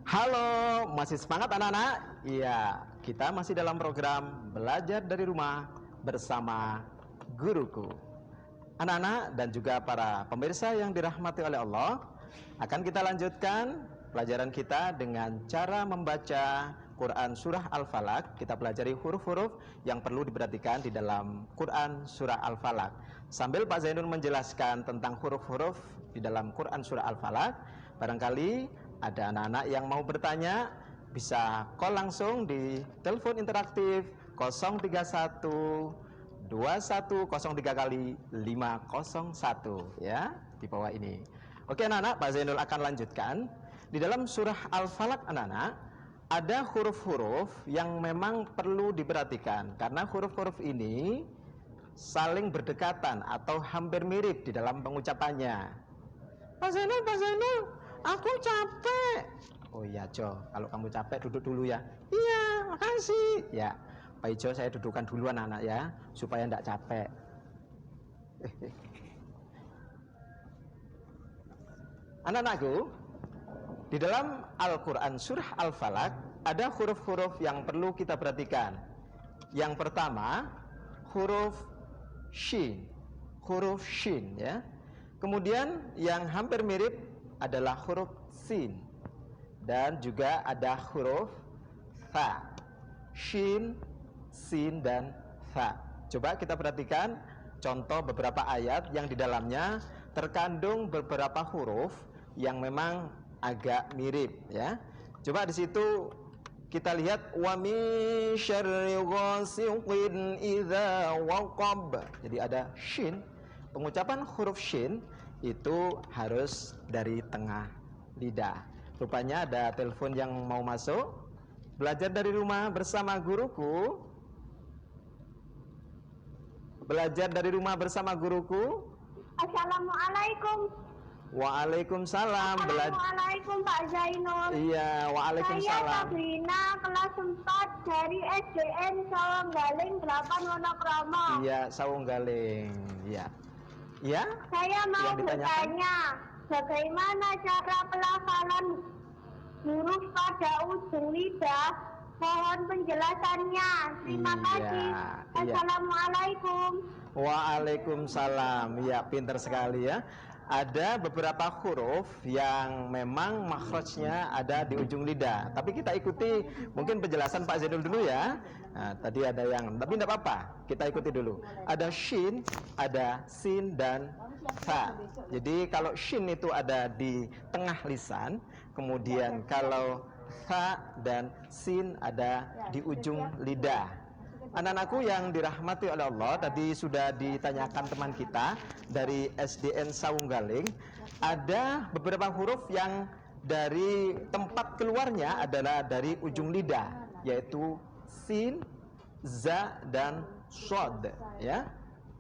Halo, masih semangat anak-anak? Iya, kita masih dalam program belajar dari rumah bersama guruku. Anak-anak dan juga para pemirsa yang dirahmati oleh Allah, akan kita lanjutkan pelajaran kita dengan cara membaca Quran Surah Al-Falaq. Kita pelajari huruf-huruf yang perlu diperhatikan di dalam Quran Surah Al-Falaq. Sambil Pak Zainul menjelaskan tentang huruf-huruf di dalam Quran Surah Al-Falaq, barangkali ada anak-anak yang mau bertanya, bisa call langsung di telepon interaktif 031 2103 kali 501 ya, di bawah ini. Oke anak-anak, Pak Zainul akan lanjutkan. Di dalam surah Al-Falaq anak-anak, ada huruf-huruf yang memang perlu diperhatikan karena huruf-huruf ini saling berdekatan atau hampir mirip di dalam pengucapannya. Pak Zainul, aku capek. Oh iya Jo, kalau kamu capek duduk dulu ya. Iya, makasih. Ya, Pak Ijo saya dudukkan dulu anak-anak ya, supaya tidak capek. Anak-anakku, di dalam Al-Quran Surah Al-Falaq ada huruf-huruf yang perlu kita perhatikan. Yang pertama, huruf Shin. Huruf Shin ya. Kemudian yang hampir mirip adalah huruf Sin. Dan juga ada huruf Tha. Shin, Sin, dan Tha. Coba kita perhatikan contoh beberapa ayat yang di dalamnya terkandung beberapa huruf yang memang agak mirip ya. Coba di situ kita lihat wa min syarri ghasiqin idza waqab. Jadi ada shin. Pengucapan huruf shin itu harus dari tengah lidah. Rupanya ada telepon yang mau masuk. Belajar dari rumah bersama guruku. Belajar dari rumah bersama guruku. Assalamualaikum. Waalaikumsalam. Assalamualaikum Pak Zainul. Iya, waalaikumsalam. Saya Sabrina, kelas 4 dari SDN Sawanggaling 8 Wonokromo. Iya, Sawanggaling. Iya. Ya? Saya mau bertanya, bagaimana cara pelafalan huruf pada ujung lidah? Mohon penjelasannya. Terima kasih. Assalamualaikum. Waalaikumsalam. Ya, pintar sekali ya. Ada beberapa huruf yang memang makhrajnya ada di ujung lidah. Tapi kita ikuti mungkin penjelasan Pak Zainul dulu ya. Nah, tadi ada yang, tapi tidak apa-apa. Kita ikuti dulu. Ada shin, ada sin, dan tha. Jadi kalau shin itu ada di tengah lisan. Kemudian kalau tha dan sin ada di ujung lidah. Anak-anakku yang dirahmati oleh Allah, tadi sudah ditanyakan teman kita dari SDN Sawanggaling, ada beberapa huruf yang dari tempat keluarnya adalah dari ujung lidah, yaitu sin, za, dan shod ya.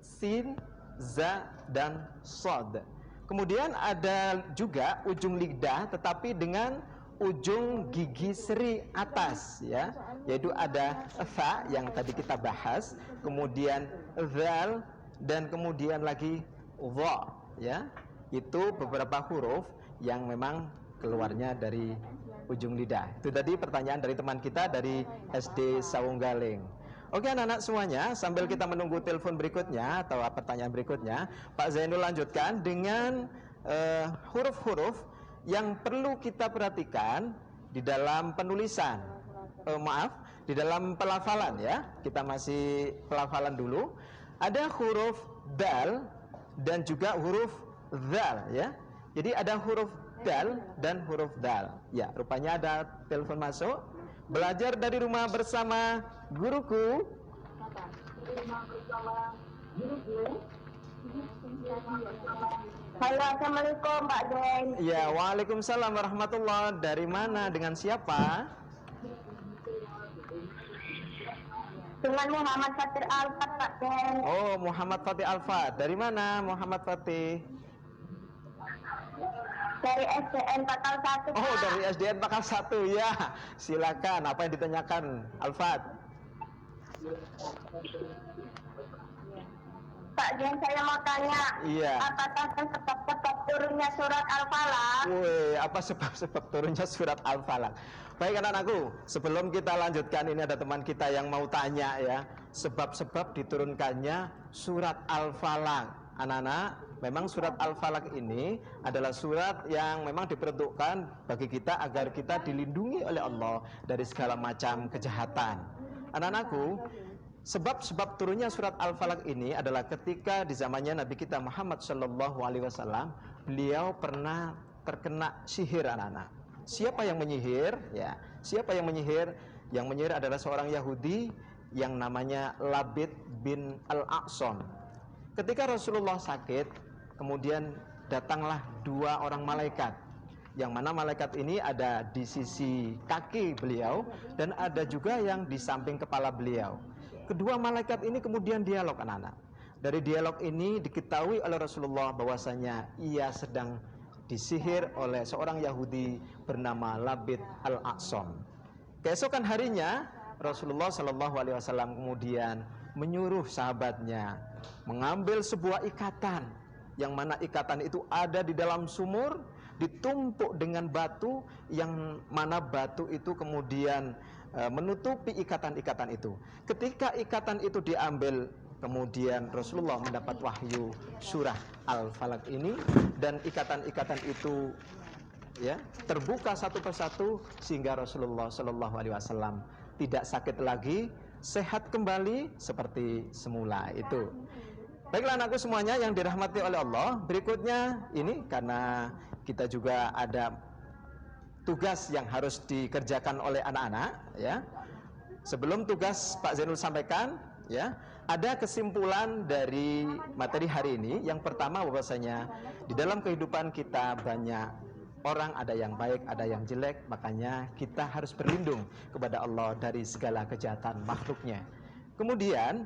Sin, za, dan shod. Kemudian ada juga ujung lidah tetapi dengan ujung gigi seri atas ya, yaitu ada tha yang tadi kita bahas, kemudian zal, dan kemudian lagi dha ya. Itu beberapa huruf yang memang keluarnya dari ujung lidah. Itu tadi pertanyaan dari teman kita dari SD Sawanggaling. Oke anak-anak semuanya, sambil kita menunggu telepon berikutnya atau pertanyaan berikutnya, Pak Zainul lanjutkan dengan huruf-huruf yang perlu kita perhatikan di dalam penulisan, di dalam pelafalan ya. Kita masih pelafalan dulu. Ada huruf dal dan juga huruf zal ya. Jadi ada huruf dal dan huruf dal. Ya, rupanya ada telepon masuk. Belajar dari rumah bersama guruku. Halo, assalamualaikum Pak Zain. Ya, waalaikumsalam warahmatullah. Dari mana? Dengan siapa? Dengan Muhammad Fatir Alfat Pak Zain. Oh, Muhammad Fatih Alfat. Dari mana Muhammad Fatih? Dari SDN Pakal 1 Pak. Oh, dari SDN Pakal 1 ya. Silakan, apa yang ditanyakan Alfat? Pak Jen, saya mau tanya. Iya. Apakah sebab turunnya surat Al-Falaq? Woi, apa sebab-sebab turunnya surat Al-Falaq? Baik anak-anakku, sebelum kita lanjutkan, ini ada teman kita yang mau tanya ya, sebab-sebab diturunkannya surat Al-Falaq. Anak-anak, memang surat Al-Falaq ini adalah surat yang memang diperuntukkan bagi kita agar kita dilindungi oleh Allah dari segala macam kejahatan. Anak-anakku, sebab-sebab turunnya surat Al-Falaq ini adalah ketika di zamannya Nabi kita Muhammad SAW, beliau pernah terkena sihir anak-anak. Siapa yang menyihir? Ya, siapa yang menyihir? Yang menyihir adalah seorang Yahudi yang namanya Labid bin Al-Aqsam. Ketika Rasulullah sakit, kemudian datanglah dua orang malaikat. Yang mana malaikat ini ada di sisi kaki beliau dan ada juga yang di samping kepala beliau. Kedua malaikat ini kemudian dialog anak-anak. Dari dialog ini diketahui oleh Rasulullah bahwasanya ia sedang disihir oleh seorang Yahudi bernama Labid Al-Aqsam. Keesokan harinya Rasulullah SAW kemudian menyuruh sahabatnya mengambil sebuah ikatan, yang mana ikatan itu ada di dalam sumur, ditumpuk dengan batu, yang mana batu itu kemudian menutupi ikatan-ikatan itu. Ketika ikatan itu diambil, kemudian Rasulullah mendapat wahyu surah Al-Falaq ini, dan ikatan-ikatan itu ya terbuka satu persatu sehingga Rasulullah SAW tidak sakit lagi, sehat kembali seperti semula itu. Baiklah anakku semuanya yang dirahmati oleh Allah, berikutnya ini karena kita juga ada tugas yang harus dikerjakan oleh anak-anak ya. Sebelum tugas Pak Zainul sampaikan ya, ada kesimpulan dari materi hari ini. Yang pertama bahwasanya di dalam kehidupan kita banyak orang, ada yang baik, ada yang jelek, makanya kita harus berlindung kepada Allah dari segala kejahatan makhluknya. Kemudian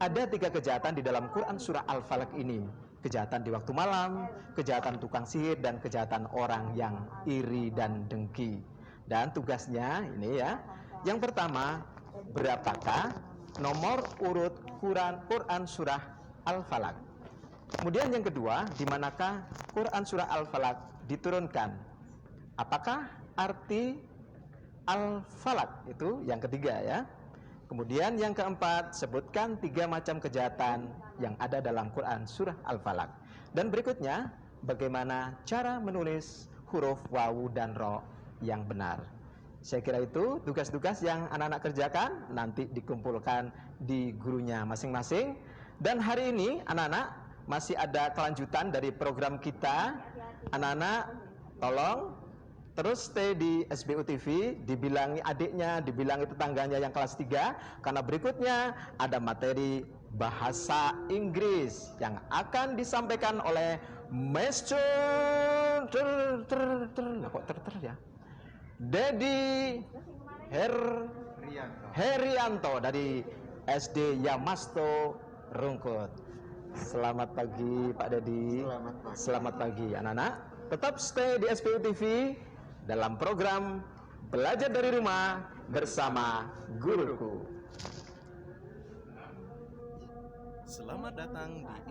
ada 3 kejahatan di dalam Quran surah Al-Falaq ini. Kejahatan di waktu malam, kejahatan tukang sihir, dan kejahatan orang yang iri dan dengki. Dan tugasnya ini ya, yang pertama, berapakah nomor urut Quran surah Al-Falaq? Kemudian yang kedua, di manakah Quran surah Al-Falaq diturunkan? Apakah arti Al-Falaq? Itu yang ketiga ya. Kemudian yang keempat, sebutkan 3 macam kejahatan yang ada dalam Quran surah Al-Falaq. Dan berikutnya, bagaimana cara menulis huruf wawu dan ro yang benar. Saya kira itu tugas-tugas yang anak-anak kerjakan, nanti dikumpulkan di gurunya masing-masing. Dan hari ini anak-anak masih ada kelanjutan dari program kita. Anak-anak tolong terus stay di SBU TV, dibilangi adiknya, dibilangi tetangganya yang kelas 3, karena berikutnya ada materi bahasa Inggris yang akan disampaikan oleh Master ya, Dedi Herianto dari SD Yamasto Rungkut. Selamat pagi Pak Dedi. Selamat pagi anak-anak. Tetap stay di SPU TV dalam program Belajar dari Rumah bersama Guruku. Selamat datang di